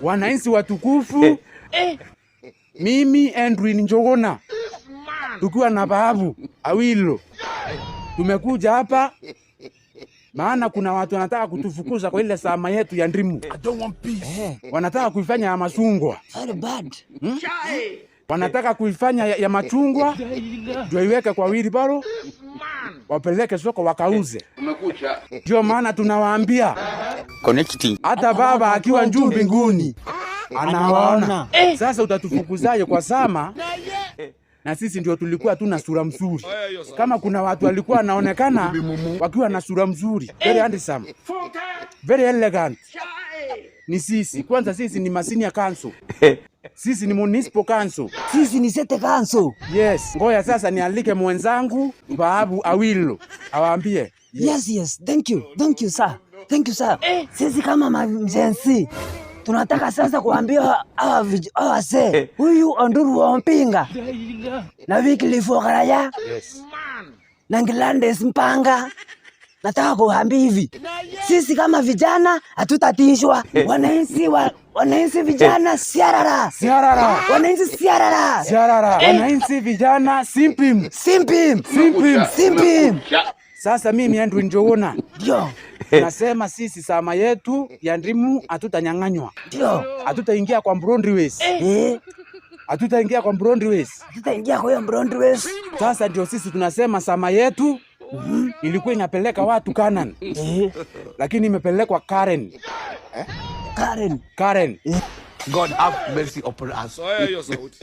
Wananchi watukufu, mimi Edwin Njuguna tukiwa na Babu Awilo tumekuja hapa maana kuna watu wanataka kutufukuza kwa ile sama yetu ya Ndimu. Wanataka kuifanya ya machungwa. Very bad. Wanataka kuifanya ya machungwa ndio iweke kwa wheelbarrow wapeleke soko wakauze. Ndio maana tunawaambia connecting. Hata Baba akiwa juu mbinguni anawaona. Sasa utatufukuzaje kwa sama? Na sisi ndio tulikuwa tuna sura mzuri. Kama kuna watu walikuwa wanaonekana wakiwa na sura mzuri, very handsome, very elegant, ni sisi. Kwanza sisi ni Senior Council. Sisi ni Municipal Council. Sisi ni City Council. Yes. Ngoja sasa nialike mwenzangu Babu Awilo awaambie. Yes. Thank you sir. Sisi kama majensi tunataka sasa kuambia hawa wazee, huyu Onduru wa Mpinga na Wycliffe Oparanya, na Gladys Mpanga, nataka kuambia hivi, sisi kama vijana hatutatishwa. Wananchi vijana siarara. Wananchi siarara. Wananchi vijana simpim. Sasa mimi Edwin Njuguna ndio nasema sisi sama yetu ya Ndimu hatutanyang'anywa. Ndio. Hatutaingia kwa Broadways. Hatutaingia kwa Broadways. Sasa ndio sisi tunasema sama yetu ilikuwa inapeleka watu Canaan. Lakini imepelekwa Karen. Karen. God have mercy upon us. Oya hiyo sauti.